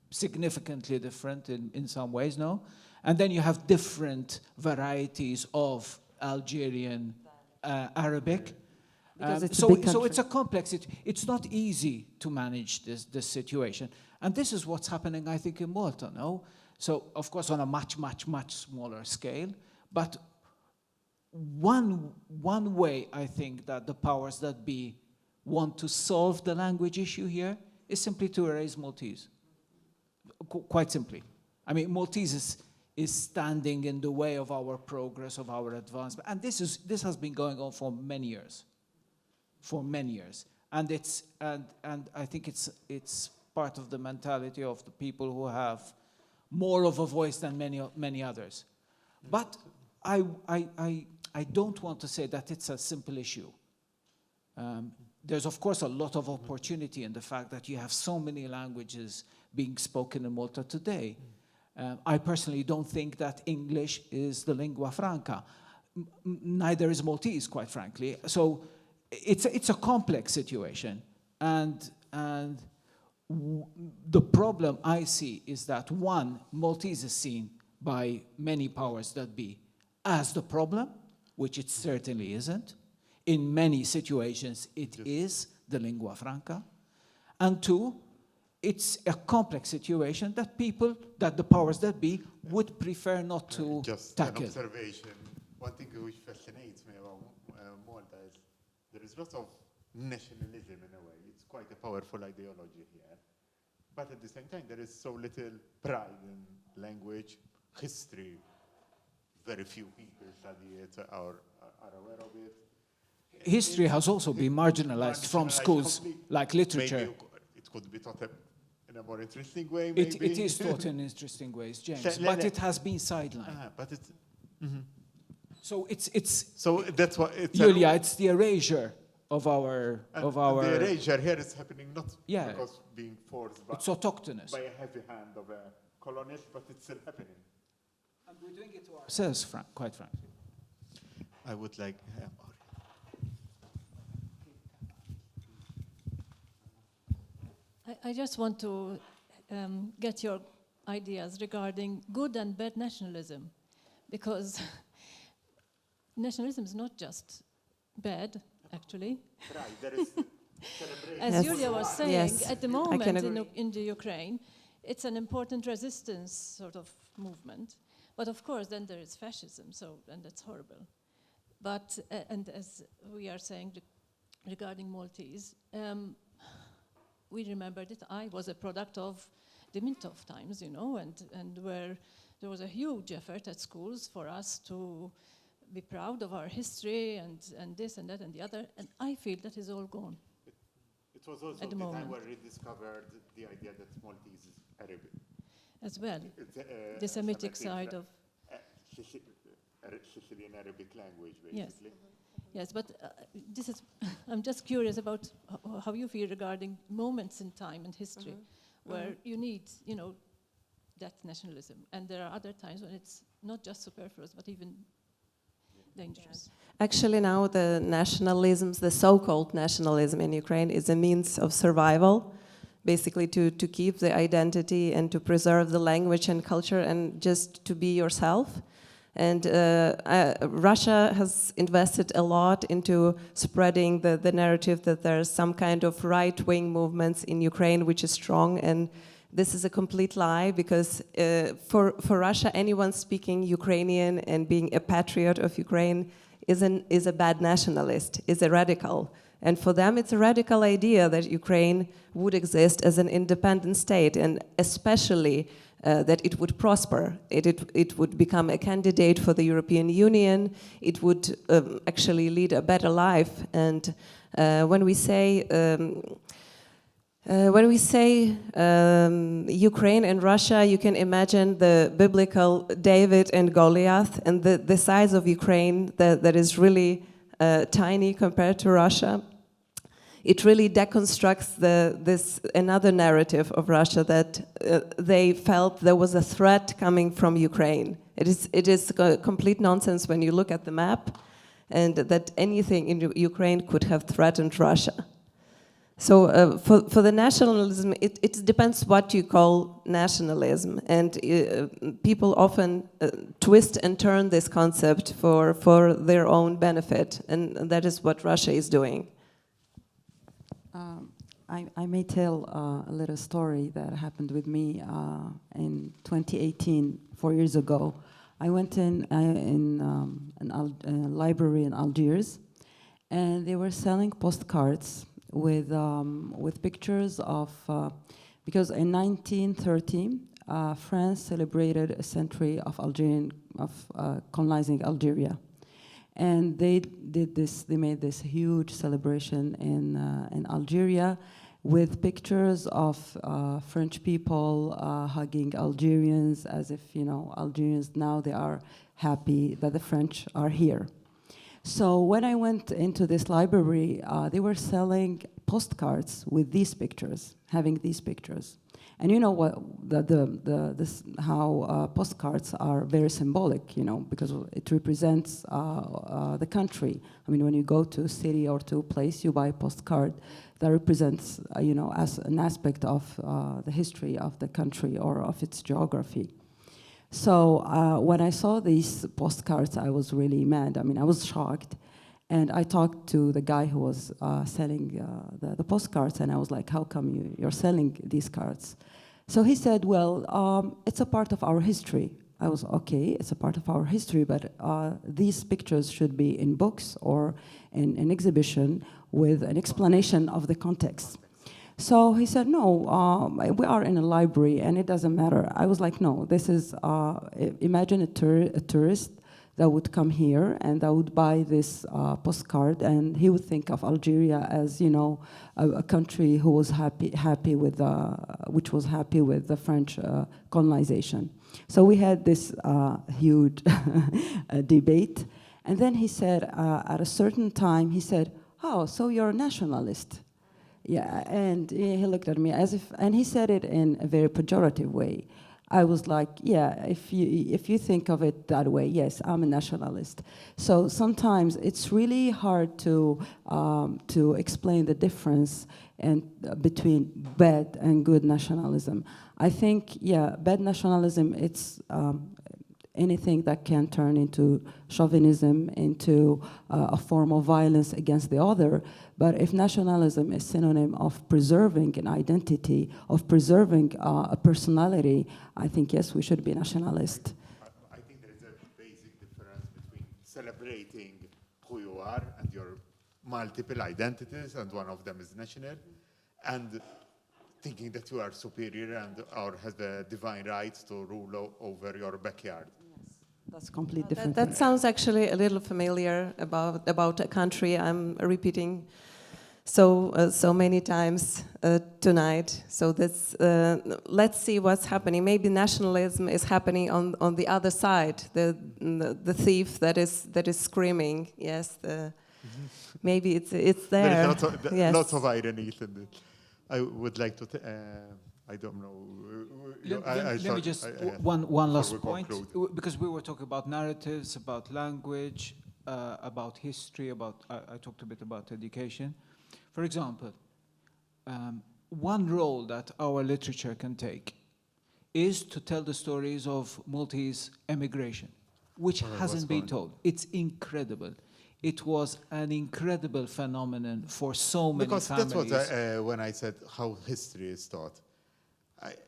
significantly different in some ways, no? And then you have different varieties of Algerian Arabic. So it's a complex, it's not easy to manage this situation. And this is what's happening, I think, in Malta, no? So, of course, on a much, much, much smaller scale, but one way I think that the powers that be want to solve the language issue here is simply to erase Maltese, quite simply. I mean, Maltese is standing in the way of our progress, of our advancement, and this has been going on for many years, and I think it's part of the mentality of the people who have more of a voice than many others, but I don't want to say that it's a simple issue. There's, of course, a lot of opportunity in the fact that you have so many languages being spoken in Malta today. I personally don't think that English is the lingua franca. Neither is Maltese, quite frankly. So it's a complex situation. And the problem I see is that, one, Maltese is seen by many powers that be as the problem, which it certainly isn't. In many situations, it is the lingua franca. And two, it's a complex situation that the powers that be, would prefer not to just tackle. An observation. One thing which fascinates me about Malta is there is lots of nationalism in a way. It's quite a powerful ideology here. But at the same time, there is so little pride in language, history. Very few people study it or are aware of it. History has also been marginalized from schools, like literature. Maybe it could be taught in a more interesting way, maybe. It is taught in interesting ways, James, but it has been sidelined. But it's... So it's So that's what it's... Julia, it's the erasure of our... The erasure here is happening not Yeah. because being forced, but It's autochthonous. by a heavy hand of a colonist, but it's still happening. And we're doing it to ourselves, quite frankly. I would like... I just want to get your ideas regarding good and bad nationalism, because nationalism is not just bad, actually. Right, there is celebration. As Julia was saying, Yes, at the I moment can agree. in the Ukraine, it's an important resistance sort of movement. But of course, then there is fascism, and that's horrible. But, and as we are saying regarding Maltese, we remember that I was a product of the Mintov times, you know, and where there was a huge effort at schools for us to be proud of our history and this and that and the other, and I feel that is all gone. It was also at the the time moment. where we discovered the idea that Maltese is Arabic. As well, It's the Semitic side of... Sicilian Arabic language, Yes. basically. Yes, but this is, I'm just curious about how you feel regarding moments in time and history where you need, you know, that nationalism. And there are other times when it's not just superfluous, but even dangerous. Actually, now the nationalisms, the so-called nationalism in Ukraine is a means of survival, basically to keep the identity and to preserve the language and culture and just to be yourself. And Russia has invested a lot into spreading the narrative that there's some kind of right-wing movements in Ukraine which is strong, and this is a complete lie, because for Russia, anyone speaking Ukrainian and being a patriot of Ukraine is a bad nationalist, is a radical. And for them, it's a radical idea that Ukraine would exist as an independent state, and especially that it would prosper. It would become a candidate for the European Union. It would actually lead a better life. And when we say Ukraine and Russia, you can imagine the biblical David and Goliath, and the size of Ukraine that is really tiny compared to Russia. It really deconstructs this another narrative of Russia, that they felt there was a threat coming from Ukraine. It is complete nonsense when you look at the map, and that anything in Ukraine could have threatened Russia. So for the nationalism, it depends what you call nationalism, and people often twist and turn this concept for their own benefit, and that is what Russia is doing. I may tell a little story that happened with me in 2018, 4 years ago. I went in a library in Algiers, and they were selling postcards with pictures of, because in 1930, France celebrated a century of colonizing Algeria. And they made this huge celebration in Algeria with pictures of French people hugging Algerians, as if, Algerians now they are happy that the French are here. So when I went into this library, they were selling postcards with these pictures, having these pictures. And you know what? How postcards are very symbolic, because it represents the country. I mean, when you go to a city or to a place, you buy a postcard that represents, as an aspect of the history of the country or of its geography. So when I saw these postcards, I was really mad. I mean, I was shocked. And I talked to the guy who was selling the postcards, and I was like, how come you're selling these cards? So he said, well, it's a part of our history. I was, okay, it's a part of our history, but these pictures should be in books or in an exhibition with an explanation of the context. So he said, no, we are in a library, and it doesn't matter. I was like, no, this is, imagine a tourist that would come here and that would buy this postcard, and he would think of Algeria as, a country who was happy with, which was happy with the French colonization. So we had this huge debate, and then he said, at a certain time, he said, "Oh, so you're a nationalist?" Yeah, and he looked at me as if, and he said it in a very pejorative way. I was like, yeah, if you think of it that way, yes, I'm a nationalist. So sometimes it's really hard to explain the difference between bad and good nationalism. I think, yeah, bad nationalism, it's anything that can turn into chauvinism, into a form of violence against the other. But if nationalism is synonym of preserving an identity, of preserving a personality, I think, yes, we should be nationalist. I think there is a basic difference between celebrating who you are and your multiple identities, and one of them is national, and thinking that you are superior and or has the divine rights to rule over your backyard. That's completely different. That sounds actually a little familiar about a country I'm repeating so many times tonight. So that's let's see what's happening. Maybe nationalism is happening on the other side. The thief that is screaming. Yes. Maybe it's there. There is lots of irony in it. I would like to. I don't know. Let me just one last point, because we were talking about narratives, about language, about history, I talked a bit about education. For example, one role that our literature can take is to tell the stories of Maltese emigration, which hasn't been told. It's incredible. It was an incredible phenomenon for so many because families. Because that's what when I said how history is taught,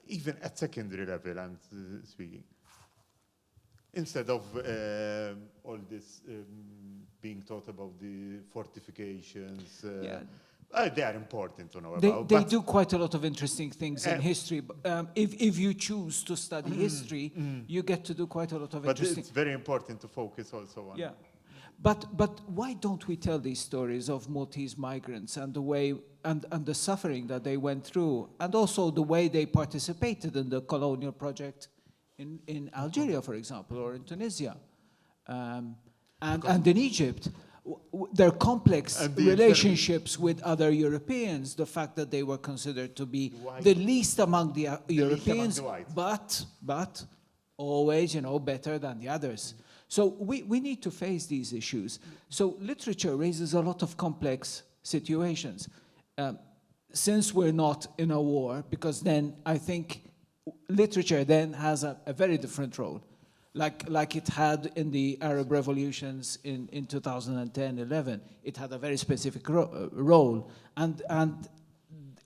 even at secondary level, I'm speaking, instead of all this being taught about the fortifications, they are important to know about. They do quite a lot of interesting things in history. If you choose to study history, you get to do quite a lot of interesting. But it's very important to focus also on. Yeah, but why don't we tell these stories of Maltese migrants and the way and the suffering that they went through, and also the way they participated in the colonial project in Algeria, for example, or in Tunisia, and in Egypt? Their complex relationships with other Europeans, the fact that they were considered to be the least among the Europeans, but always, better than the others. So we need to face these issues. So literature raises a lot of complex situations. Since we're not in a war, because then I think literature then has a very different role. Like it had in the Arab revolutions in 2010-11, it had a very specific role, and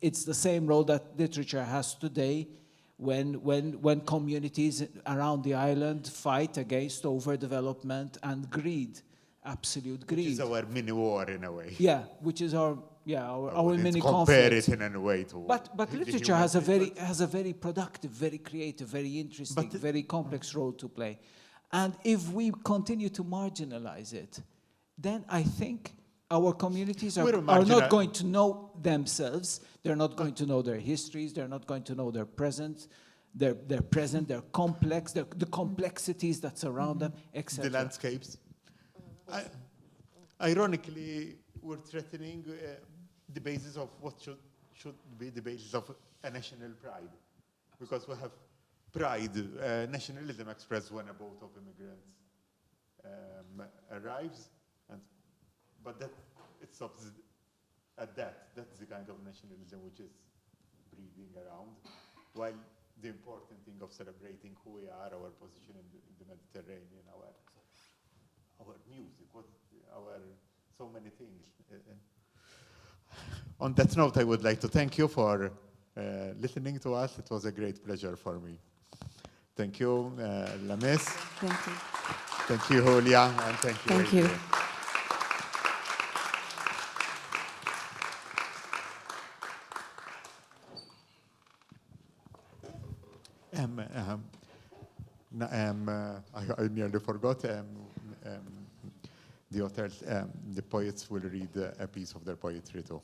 it's the same role that literature has today when communities around the island fight against overdevelopment and greed, absolute greed. Which is our mini war in a way. Yeah, which is our mini conflict. Compare it in a way to. But literature has a very productive, very creative, very interesting, very complex role to play, and if we continue to marginalize it, then I think our communities are not going to know themselves. They're not going to know their histories. They're not going to know their present, their complex, the complexities that surround them, etc. The landscapes. Ironically, we're threatening the basis of what should be the basis of a national pride, because we have pride, nationalism expressed when a boat of immigrants arrives, but that it stops at that. That's the kind of nationalism which is breeding around, while the important thing of celebrating who we are, our position in the Mediterranean, our music, our so many things. On that note, I would like to thank you for listening to us. It was a great pleasure for me. Thank you, Lamis. Thank you. Thank you, Julia, and thank you. Thank you. I nearly forgot. The authors, the poets will read a piece of their poetry too.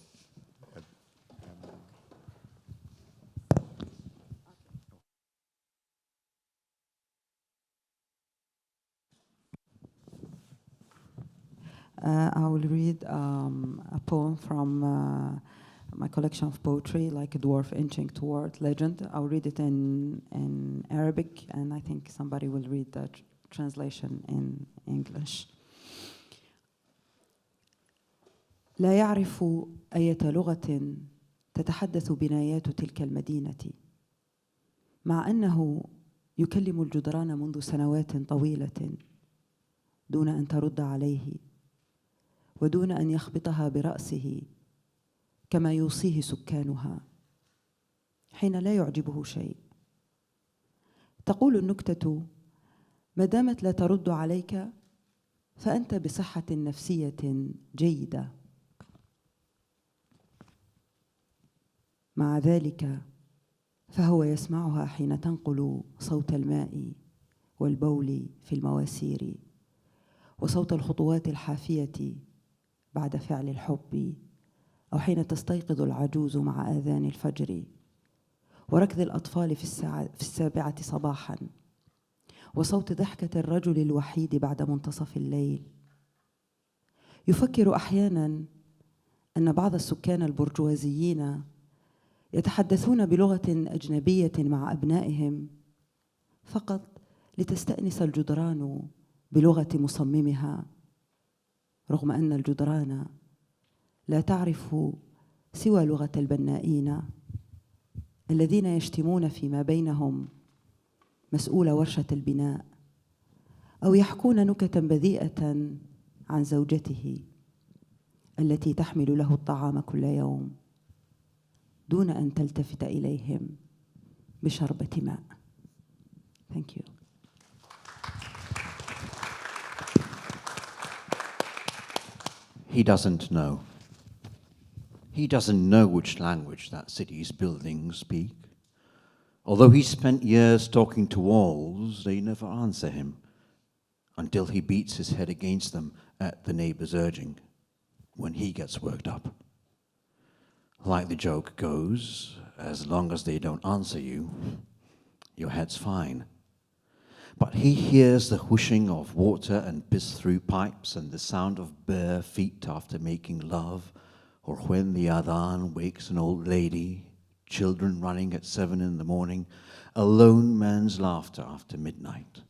I will read a poem from my collection of poetry, like a dwarf inching toward legend. I'll read it in Arabic, and I think somebody will read the translation in English. لا يعرف أية لغة تتحدث بنايات تلك المدينة، مع أنه يكلم الجدران منذ سنوات طويلة دون أن ترد عليه ودون أن يخبطها برأسه كما يوصيه سكانها حين لا يعجبه شيء. تقول النكتة: ما دامت لا ترد عليك فأنت بصحة نفسية جيدة. مع ذلك فهو يسمعها حين تنقل صوت الماء والبول في المواسير، وصوت الخطوات الحافية بعد فعل الحب، أو حين تستيقظ العجوز مع آذان الفجر، وركض الأطفال في 7 صباحاً، وصوت ضحكة الرجل الوحيد بعد منتصف الليل. يفكر أحياناً أن بعض السكان البرجوازيين يتحدثون بلغة أجنبية مع أبنائهم فقط لتستأنس الجدران بلغة مصممها، رغم أن الجدران لا تعرف سوى لغة البنائين الذين يشتمون فيما بينهم مسؤول ورشة البناء، أو يحكون نكتا بذيئة عن زوجته التي تحمل له الطعام كل يوم دون أن تلتفت إليهم بشربة ماء. Thank you. He doesn't know. He doesn't know which language that city's buildings speak. Although he spent years talking to walls, they never answer him until he beats his head against them at the neighbor's urging, when he gets worked up. Like the joke goes, as long as they don't answer you, your head's fine. But he hears the whooshing of water and piss through pipes and the sound of bare feet after making love, or when the adhan wakes an old lady, children running at 7 in the morning, a lone man's laughter after midnight.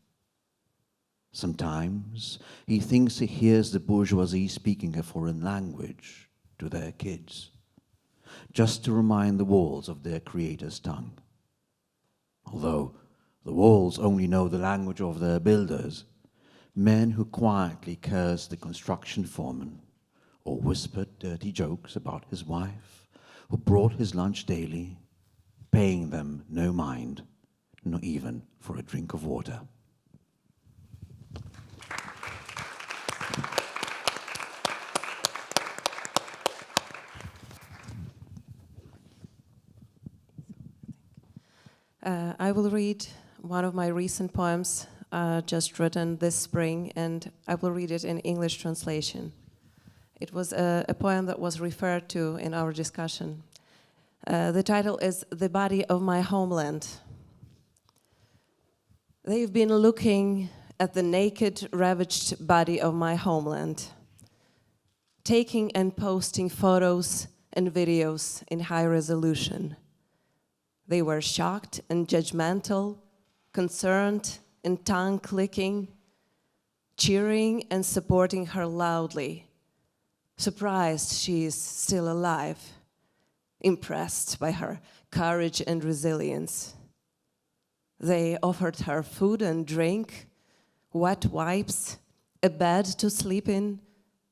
Sometimes he thinks he hears the bourgeoisie speaking a foreign language to their kids, just to remind the walls of their creator's tongue. Although the walls only know the language of their builders, men who quietly cursed the construction foreman or whispered dirty jokes about his wife, who brought his lunch daily, paying them no mind, not even for a drink of water. I will read one of my recent poems just written this spring, and I will read it in English translation. It was a poem that was referred to in our discussion. The title is The Body of My Homeland. They've been looking at the naked, ravaged body of my homeland, taking and posting photos and videos in high resolution. They were shocked and judgmental, concerned and tongue-clicking, cheering and supporting her loudly, surprised she is still alive, impressed by her courage and resilience. They offered her food and drink, wet wipes, a bed to sleep in,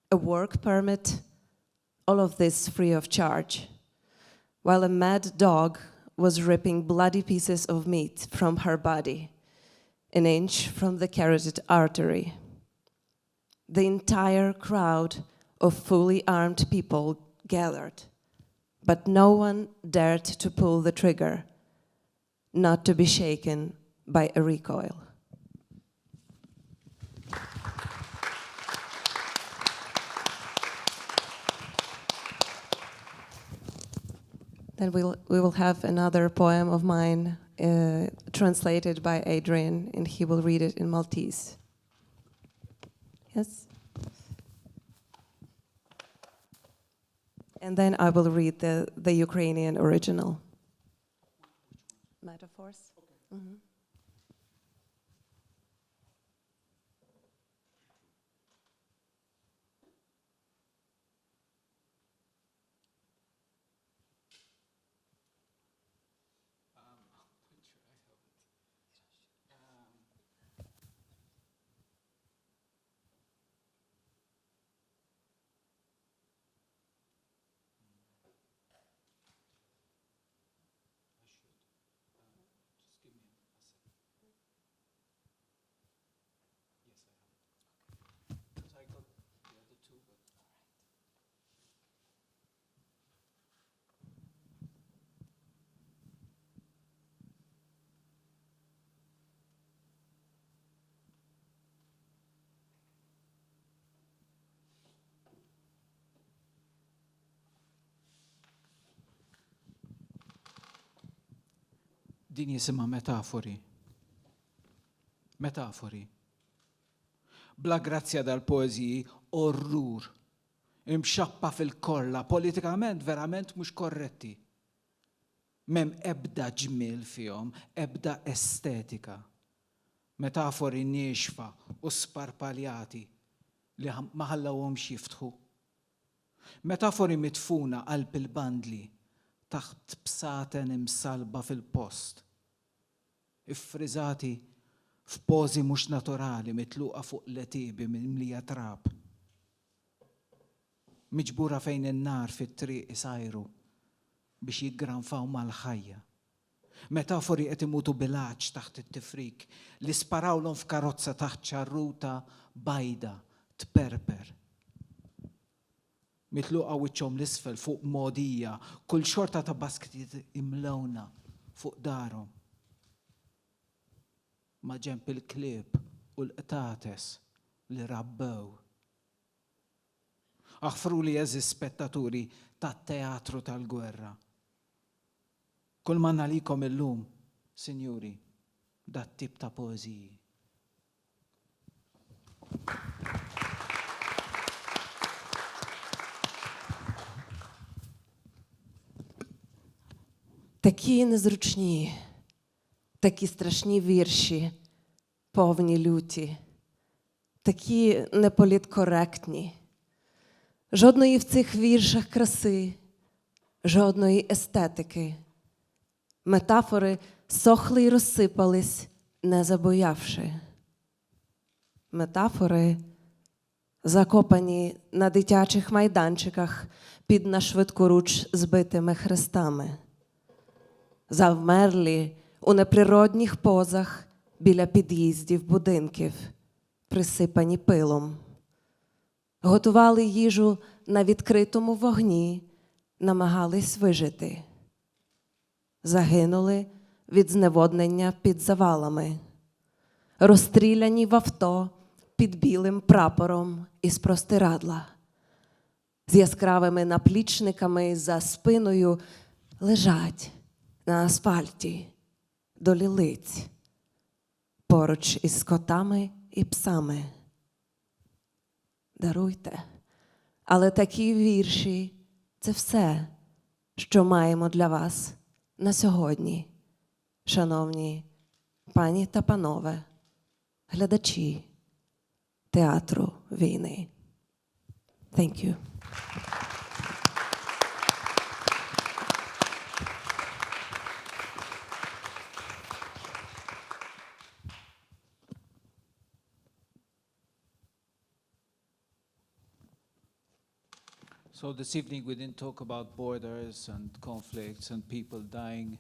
a work permit, all of this free of charge, while a mad dog was ripping bloody pieces of meat from her body, an inch from the carotid artery. The entire crowd of fully armed people gathered, but no one dared to pull the trigger, not to be shaken by a recoil. Then we will have another poem of mine translated by Adrian, and he will read it in Maltese. Yes? And then I will read the Ukrainian original. Metaphors? Okay. Mm-hmm. Din jisimha metafori. Metafori. Bla grazzja dal-poeziji, orrur. Imxappa fil-kolla, politikament verament mhux korretti. Mem ebda ġmiel fihom, ebda estetika. Metafori niexfa u sparpaljati li ma ħallawhomx jiftħu. Metafori mitfuna qalb il-bandli taħt bsaten imsalba fil-post, iffriżati f'pożi mhux naturali mitluqa fuq letibi mimlija trab. Miġbura fejn in-nar fit-triq isajru biex jiggranfaw mal-ħajja. Metafori qed imutu bil-għaġġ taħt it-tifrik li sparawlhom f'karozza taħt ċarruta bajda tperper. Mitluqa wiċċhom l-isfel fuq modija, kull xorta ta' basketiet imlewna fuq darhom. Ma' ġemp il-klieb u l-qtates li rabbew. Aħfru li jeżis spettaturi tat-teatru tal-gwerra. Kull ma nagħlikom illum, sinjuri, dat tip ta' poeżiji. Такі незручні, такі страшні вірші, повні люті, такі неполіткоректні. Жодної в цих віршах краси, жодної естетики. Метафори сохли й розсипались, не забоявши. Метафори закопані на дитячих майданчиках під нашвидкоруч збитими хрестами. Завмерлі у неприродних позах біля під'їздів будинків, присипані пилом. Готували їжу на відкритому вогні, намагались вижити. Загинули від зневоднення під завалами. Розстріляні в авто під білим прапором із простирадла. З яскравими наплічниками за спиною лежать на асфальті до лілиць, поруч із котами і псами. Даруйте, але такі вірші – це все, що маємо для вас на сьогодні, шановні пані та панове, глядачі театру війни. Thank you. So this evening we didn't talk about borders and conflicts and people dying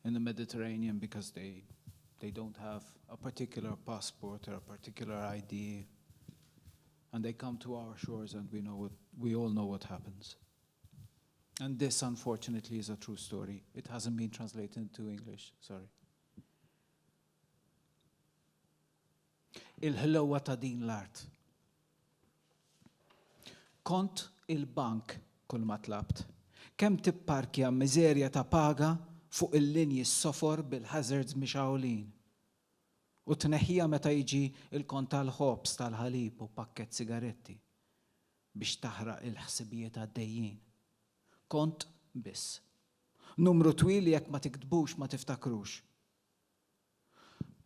in the Mediterranean because they don't have a particular passport or a particular ID, and they come to our shores and we all know what happens. And this, unfortunately, is a true story. It hasn't been translated into English, sorry. Il-ħlowa ta' din l-art. Kont il-bank kull ma tlabt. Kemm tipparkja miżerja ta' paga fuq il-linji s-sofor bil-hazards mixawlin. U tneħħija meta jiġi il-kont tal-ħobs tal-ħalib u pakket sigaretti biex taħraq il-ħsibijiet għaddejjin. Kont biss. Numru twil jekk ma tiktbux ma tiftakrux.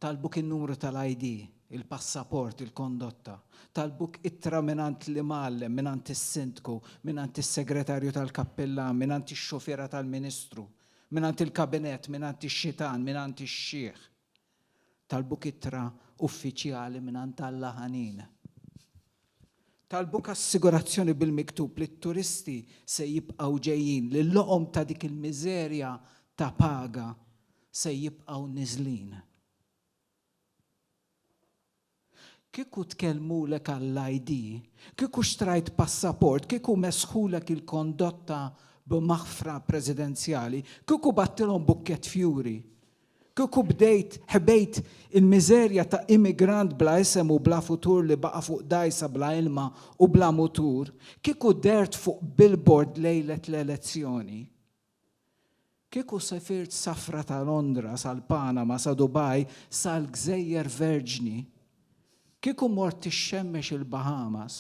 Talbuk il-numru tal-ID, il-passaport, il-kondotta. Talbuk ittra minant li mallem, minant il-sindku, minant il-segretarju tal-kappellan, minant il-xofira tal-ministru, minant il-kabinet, minant il-xitan, minant il-xieħ. Talbuk ittra uffiċjali minant tal-laħanin. Talbuk assigurazzjoni bil-miktub li t-turisti se jibqaw ġejjin, li l-loqom ta' dik il-mizerja ta' paga se jibqaw nizlin. Kieku tkellmulek għall-ID, kieku xtrajt passaport, kieku mesħulek il-kondotta b'maħfra prezidenzjali, kieku battilhom bukket fjuri, kieku ħbejt il-mizerja ta' immigrant bla isem u bla futur li baqa fuq dajsa bla ilma u bla mutur, kieku dert fuq billboard lejlet l-elezzjoni, kieku sefirt safra ta' Londra, sal-Panama, sa' Dubai, sal-Gżejjer Verġni, kieku mort tixxemmex il-Bahamas,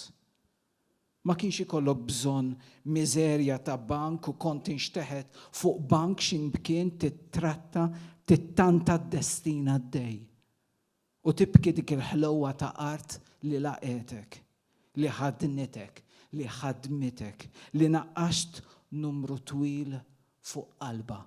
ma kienx ikollok bżonn miżerja ta' bank u kont inxteħed fuq bank x'imbkien titratta tittanta d-destina d-dej. U tibki dik il-ħlowa ta' art li laqetek, li ħadnitek, li ħadmitek, li naqqaxt numru twil fuq qalba